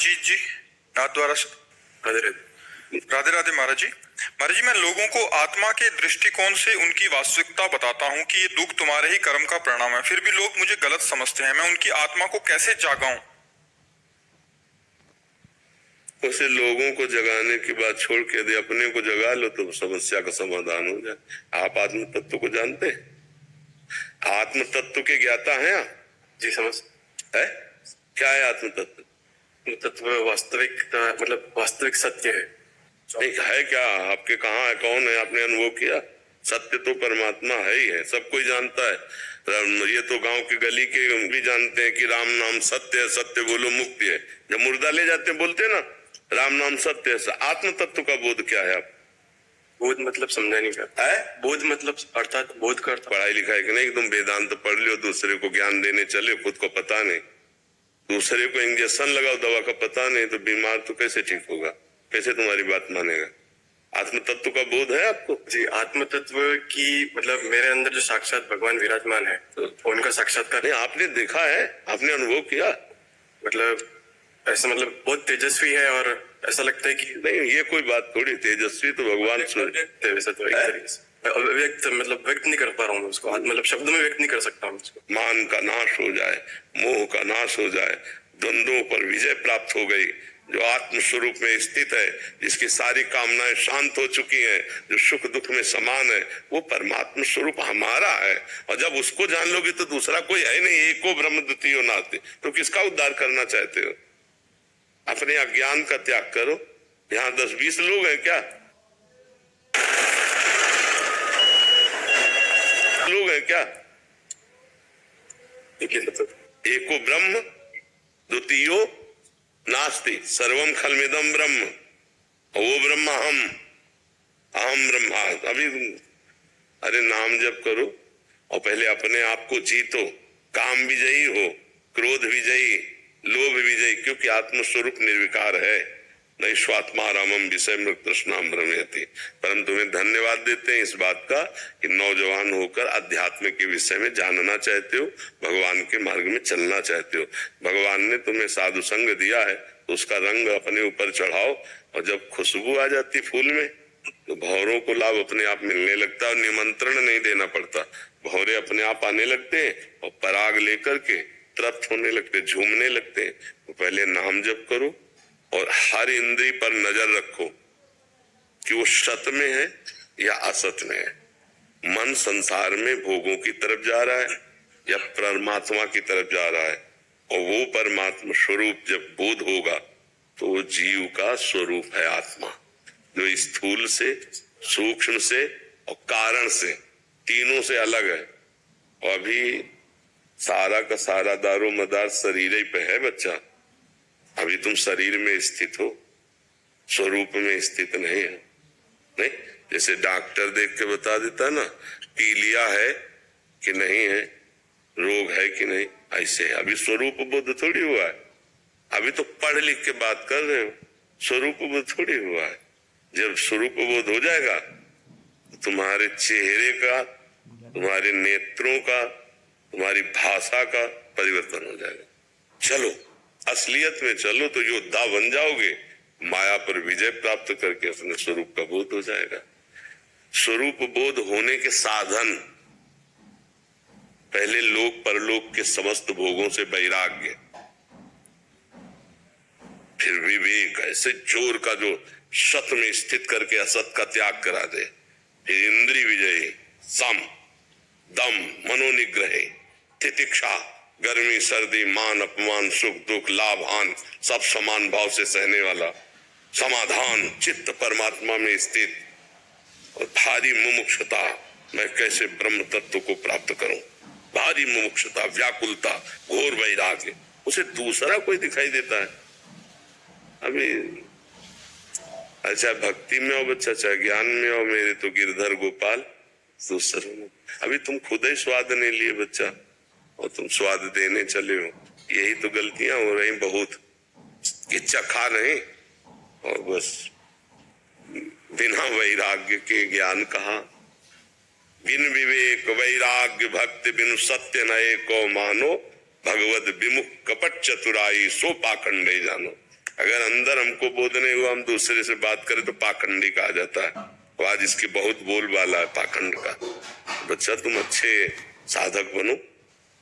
मंजीत जी, नाथ द्वारा राधे राधे। राधे राधे महाराज जी। महाराज जी, मैं लोगों को आत्मा के दृष्टिकोण से उनकी वास्तविकता बताता हूँ कि ये दुख तुम्हारे ही कर्म का परिणाम है, फिर भी लोग मुझे गलत समझते हैं। मैं उनकी आत्मा को कैसे जागाऊं? उसे लोगों को जगाने की बात छोड़ के यदि अपने को जगा लो तो समस्या का समाधान हो जाए। आप आत्म तत्व को जानते हैं? आत्म तत्व के ज्ञाता हैं आप? जी समझ है। क्या है आत्म तत्व? तत्व वास्तविकता, मतलब वास्तविक सत्य है। नहीं है क्या? आपके कहाँ है? कौन है? आपने अनुभव किया? सत्य तो परमात्मा है ही है, सब कोई जानता है। ये तो गांव की गली के भी जानते हैं कि राम नाम सत्य है, सत्य बोलो मुक्ति है। जब मुर्दा ले जाते हैं बोलते हैं ना राम नाम सत्य है। आत्म तत्व का बोध क्या है? आप बोध मतलब समझा नहीं करता है। बोध मतलब अर्थात बोध करता। पढ़ाई लिखाई कि नहीं? एकदम वेदांत पढ़ लियो, दूसरे को ज्ञान देने चले, खुद को पता नहीं। दूसरे को इंजेक्शन लगाओ, दवा का पता नहीं, तो बीमार तो कैसे ठीक होगा? कैसे तुम्हारी बात मानेगा? आत्म तत्व का बोध है आपको? जी, आत्म तत्व की मतलब मेरे अंदर जो साक्षात भगवान विराजमान है तो उनका साक्षात्कार। नहीं, आपने देखा है? आपने अनुभव किया? मतलब ऐसा मतलब बहुत तेजस्वी है और ऐसा लगता है कि नहीं, ये कोई बात थोड़ी। तेजस्वी तो भगवान सूर्य वैसा तो एक तरीके से व्यक्त मतलब व्यक्त नहीं कर पा रहा हूँ उसको, मतलब शब्द में व्यक्त नहीं कर सकता हूँ उसको। मान का नाश हो जाए, मोह का नाश हो जाए, द्वंद्वों पर विजय प्राप्त हो गई, जो आत्म स्वरूप में स्थित है, जिसकी सारी कामनाएं शांत हो चुकी हैं, जो सुख दुख में समान है, वो परमात्मा स्वरूप हमारा है। और जब उसको जान लोगे तो दूसरा कोई है नहीं। एको ब्रह्म द्वितीयो नास्ति। तो किसका उद्धार करना चाहते हो? अपने अज्ञान का त्याग करो। यहाँ 10-20 लोग हैं क्या? लोग हैं क्या? एको ब्रह्म द्वितीयो नास्ति सर्वम खलमिदम ब्रह्म। वो ब्रह्म अहम ब्रह्मा। अभी अरे नाम जप करो और पहले अपने आप को जीतो। काम विजयी हो, क्रोध विजयी, लोभ विजयी, क्योंकि आत्म स्वरूप निर्विकार है। नहीं स्वात्मा रामम विषय मृत तृष्णाम भ्रमयति। परम तुम्हें धन्यवाद देते हैं इस बात का कि नौजवान होकर अध्यात्म के विषय में जानना चाहते हो, भगवान के मार्ग में चलना चाहते हो। भगवान ने तुम्हें साधु संग दिया है तो उसका रंग अपने ऊपर चढ़ाओ, और जब खुशबू आ जाती फूल में तो भौरों को लाभ अपने आप मिलने लगता है और निमंत्रण नहीं देना पड़ता। भौरे अपने आप आने लगते हैं और पराग लेकर के तृप्त होने लगते, झूमने लगते हैं। तो पहले नाम जप करो और हर इंद्री पर नजर रखो कि वो सत में है या असत में है। मन संसार में भोगों की तरफ जा रहा है या परमात्मा की तरफ जा रहा है, और वो परमात्मा स्वरूप जब बोध होगा तो वो जीव का स्वरूप है आत्मा, जो स्थूल से, सूक्ष्म से और कारण से, तीनों से अलग है। और अभी सारा का सारा दारो मदार शरीर ही पे है बच्चा। अभी तुम शरीर में स्थित हो, स्वरूप में स्थित नहीं है। नहीं, जैसे डॉक्टर देख के बता देता ना पीलिया है कि नहीं है, रोग है कि नहीं, ऐसे अभी स्वरूप बोध थोड़ी हुआ है। अभी तो पढ़ लिख के बात कर रहे हो, स्वरूप बोध थोड़ी हुआ है। जब स्वरूप बोध हो जाएगा तो तुम्हारे चेहरे का, तुम्हारे नेत्रों का, तुम्हारी भाषा का परिवर्तन हो जाएगा। चलो असलियत में चलो तो योद्धा बन जाओगे। माया पर विजय प्राप्त करके अपने स्वरूप का बोध हो जाएगा। स्वरूप बोध होने के साधन, पहले लोक परलोक के समस्त भोगों से वैराग्य, फिर विवेक, ऐसे जोर का जो सत में स्थित करके असत का त्याग करा दे, फिर इंद्रिय विजयी, सम दम मनोनिग्रह, तितिक्षा, गर्मी सर्दी मान अपमान सुख दुख लाभ हान सब समान भाव से सहने वाला, समाधान, चित्त परमात्मा में स्थित, और भारी मुमुक्षुता, मैं कैसे ब्रह्म तत्व को प्राप्त करूं, भारी मुमुक्षुता, व्याकुलता, घोर वैराग्य। उसे दूसरा कोई दिखाई देता है? अभी अच्छा भक्ति में हो बच्चा, चाहे ज्ञान में हो, मेरे तो गिरधर गोपाल दूसरों में। अभी तुम खुद ही स्वाद नहीं लिए बच्चा, और तुम स्वाद देने चले हो। यही तो गलतियां हो रही बहुत, कि चखा नहीं और बस बिना वैराग्य के ज्ञान कहा। बिन विवेक वैराग्य भक्ति बिनु सत्य नए को मानो, भगवत विमुख कपट चतुराई सो पाखंडे जानो। अगर अंदर हमको बोध नहीं हुआ, हम दूसरे से बात करें तो पाखंडी कहा जाता है। और आज इसकी बहुत बोलबाला है पाखंड का। बच्चा तुम अच्छे साधक बनो,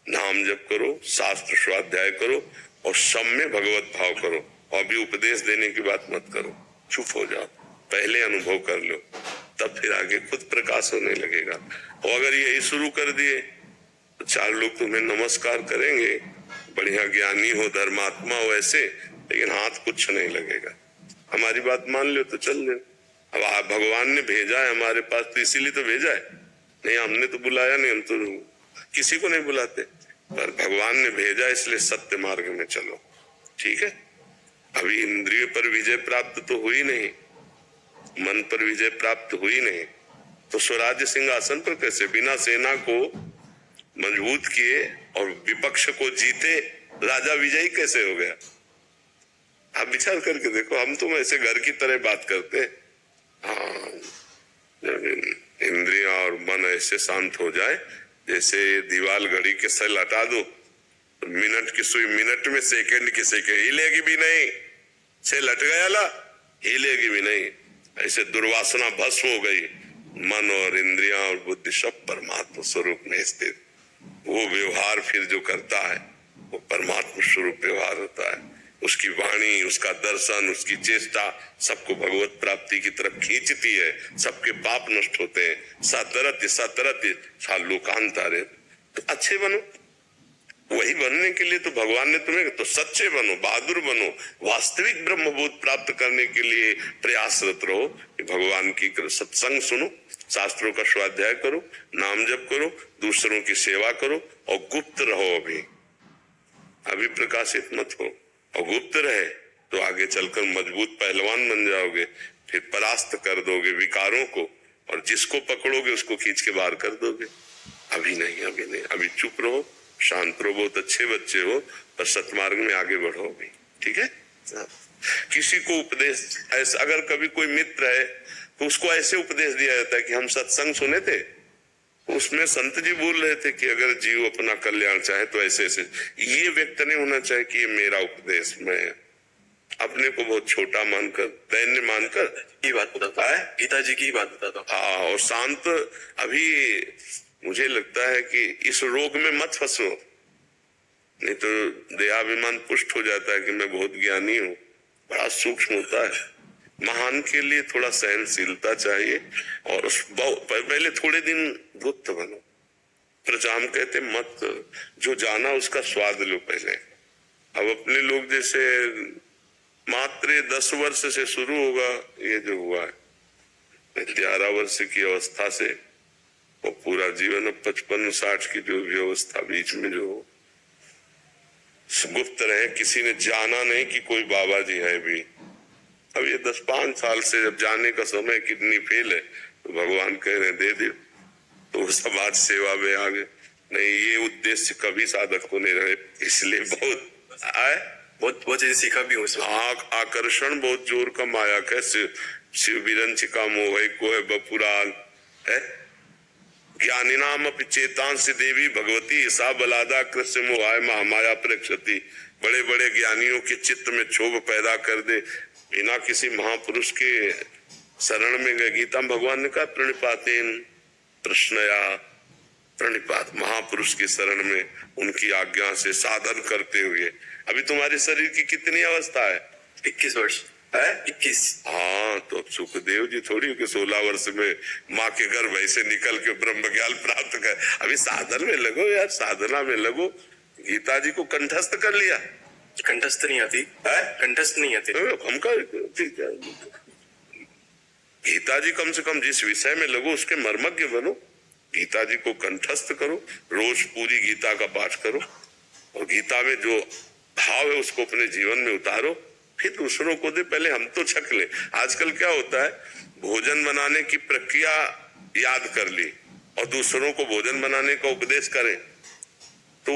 नाम जप करो, शास्त्र स्वाध्याय करो और सब में भगवत भाव करो। और भी उपदेश देने की बात मत करो, चुप हो जाओ, पहले अनुभव कर लो, तब फिर आगे खुद प्रकाश होने लगेगा। और अगर यही शुरू कर दिए तो 4 लोग तुम्हें नमस्कार करेंगे, बढ़िया ज्ञानी हो, धर्मात्मा हो ऐसे, लेकिन हाथ कुछ नहीं लगेगा। हमारी बात मान लो तो चल दो। अब आप भगवान ने भेजा है हमारे पास तो इसीलिए तो भेजा है, नहीं हमने तो बुलाया नहीं, हम तो किसी को नहीं बुलाते, पर भगवान ने भेजा इसलिए सत्य मार्ग में चलो। ठीक है, अभी इंद्रिय पर विजय प्राप्त तो हुई नहीं, मन पर विजय प्राप्त हुई नहीं, तो स्वराज्य सिंहासन पर कैसे बिना सेना को मजबूत किए और विपक्ष को जीते राजा विजयी कैसे हो गया? आप विचार करके देखो। हम तुम ऐसे घर की तरह बात करते हैं। हाँ, जब इंद्रियां और मन ऐसे शांत हो जाए जैसे दीवाल घड़ी के सेल हटा दो, मिनट की सुई मिनट में, सेकंड की सेकंड हिलेगी भी नहीं, सेल हट गया ला, हिलेगी भी नहीं। ऐसे दुर्वासना भस्म हो गई, मन और इंद्रियां और बुद्धि सब परमात्मा स्वरूप में स्थित। वो व्यवहार फिर जो करता है वो परमात्मा स्वरूप व्यवहार होता है। उसकी वाणी, उसका दर्शन, उसकी चेष्टा सबको भगवत प्राप्ति की तरफ खींचती है। सबके पाप नष्ट होते हैं। सतरत लोकांतारे। तो अच्छे बनो, वही बनने के लिए तो भगवान ने तुम्हें, तो सच्चे बनो, बहादुर बनो, वास्तविक ब्रह्मबोध प्राप्त करने के लिए प्रयासरत रहो। भगवान की सत्संग सुनो, शास्त्रों का स्वाध्याय करो, नाम जप करो, दूसरों की सेवा करो और गुप्त रहो। अभी प्रकाशित मत हो। और गुप्त रहे तो आगे चलकर मजबूत पहलवान बन जाओगे, फिर परास्त कर दोगे विकारों को, और जिसको पकड़ोगे उसको खींच के बाहर कर दोगे। अभी नहीं, अभी चुप रहो, शांत रहो। बहुत अच्छे बच्चे हो, पर सतमार्ग में आगे बढ़ोगे। ठीक है। किसी को उपदेश ऐसा, अगर कभी कोई मित्र है तो उसको ऐसे उपदेश दिया जाता है कि हम सत्संग सुने थे, उसमें संत जी बोल रहे थे कि अगर जीव अपना कल्याण चाहे तो ऐसे ऐसे। ये व्यक्त नहीं होना चाहिए कि ये मेरा उपदेश, मैं अपने को बहुत छोटा मानकर, दैन्य मानकर की बात बताता है, गीता जी की बात बताता हूँ। हाँ, और शांत। अभी मुझे लगता है कि इस रोग में मत फंसो, नहीं तो देहाभिमान पुष्ट हो जाता है कि मैं बहुत ज्ञानी हूँ। बड़ा सूक्ष्म होता है। महान के लिए थोड़ा सहनशीलता चाहिए, और पहले थोड़े दिन गुप्त बनो। प्रचाम कहते मत, जो जाना उसका स्वाद लो पहले। अब अपने लोग जैसे मात्र 10 वर्ष से शुरू होगा ये जो हुआ है, 11 वर्ष की अवस्था से वो पूरा जीवन 55-60 की जो व्यवस्था बीच में जो गुप्त रहे, किसी ने जाना नहीं कि कोई बाबा जी है भी। अब ये 10-5 साल से जब जाने का समय किडनी फेल है तो भगवान कह रहे दे दे, तो समाज सेवा में आ गए। नहीं, ये उद्देश्य कभी साधक को नहीं रहे, इसलिए बहुत चीजें सीखा भी हूँ। आकर्षण बहुत जोर का माया कैसे शिव विरंच का मोह को है बपुराल है। ज्ञानी नाम अपि चेतांस देवी भगवती ईसा बलादा कृष्ण मोहाय महामाया प्रेक्षति। बड़े बड़े ज्ञानियों के चित्त में क्षोभ पैदा कर दे, बिना किसी महापुरुष के शरण में गए। गीता में भगवान ने कहा प्रणिपातेन प्रश्नया, प्रणिपात महापुरुष की शरण में उनकी आज्ञा से साधन करते हुए। अभी तुम्हारे शरीर की कितनी अवस्था है? 21 वर्ष है। 21। हाँ, तो अब सुखदेव जी थोड़ी कि 16 वर्ष में माँ के गर्भ ऐसे निकल के ब्रह्म ज्ञान प्राप्त कर। अभी साधन में लगो यार, साधना में लगो। गीता जी को कंठस्थ कर लिया। कंठस्थ नहीं आती है, कंठस्थ नहीं आती हमका। गीता जी कम से कम जिस विषय में लगो उसके मर्मज्ञ बनो। गीता जी को कंठस्थ करो, रोज पूरी गीता का पाठ करो, और गीता में जो भाव है उसको अपने जीवन में उतारो, फिर दूसरों को दे। पहले हम तो छक ले। आजकल क्या होता है, भोजन बनाने की प्रक्रिया याद कर ली और दूसरों को भोजन बनाने का उपदेश करें, तो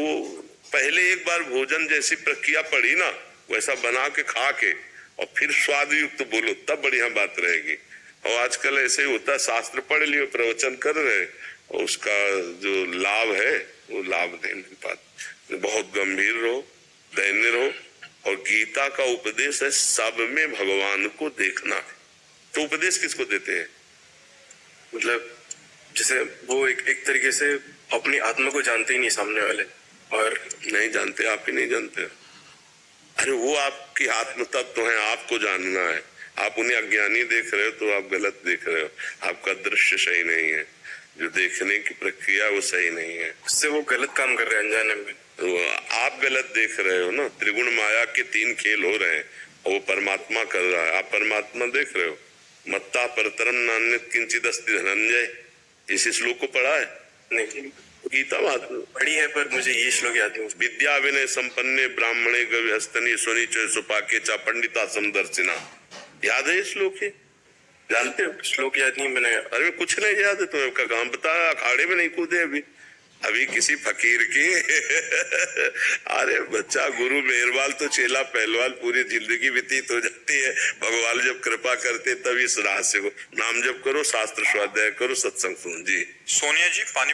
पहले एक बार भोजन जैसी प्रक्रिया पढ़ी ना, वैसा बना के खा के और फिर स्वाद युक्त बोलो, तब बढ़िया बात रहेगी। और आजकल ऐसे ही होता है, शास्त्र पढ़ लियो, प्रवचन कर रहे, और उसका जो लाभ है वो लाभ नहीं मिल पाता। बहुत गंभीर रहो, दैन्य रहो, और गीता का उपदेश है सब में भगवान को देखना। तो उपदेश किसको देते हैं? मतलब जैसे वो एक तरीके से अपनी आत्मा को जानते ही नहीं सामने वाले, और नहीं जानते, आप ही नहीं जानते। अरे वो आपकी आत्म तत्व है, आपको जानना है। आप उन्हें अज्ञानी देख रहे हो तो आप गलत देख रहे हो। आपका दृश्य सही नहीं है, जो देखने की प्रक्रिया वो सही नहीं है, उससे वो गलत काम कर रहे हैं अनजाने में। तो आप गलत देख रहे हो ना। त्रिगुण माया के 3 खेल हो रहे हैं और वो परमात्मा कर रहा है, आप परमात्मा देख रहे हो। मत्ता परतरम नान्यत् किंचित् अस्ति धनंजय, इस श्लोक को पढ़ा है? नहीं गीता बात पढ़ी है, पर मुझे ये श्लोक याद नहीं। विद्या विनय संपन्ने ब्राह्मणे गव्यस्तनी स्वनी च सुपाके चा पंडिता समदर्शिना, याद है ये श्लोक? है जानते हो? श्लोक याद नहीं मैंने। अरे कुछ नहीं याद है तुम्हें? का काम बताया, अखाड़े में नहीं कूदे अभी किसी फकीर की अरे बच्चा, गुरु मेहरबान तो चेला पहलवान पूरी जिंदगी व्यतीत हो जाती है। भगवान जब कृपा करते तब इस रहस्य को नाम जप करो, शास्त्र स्वाध्याय करो, सत्संग सुनो जी। सोनिया जी पानी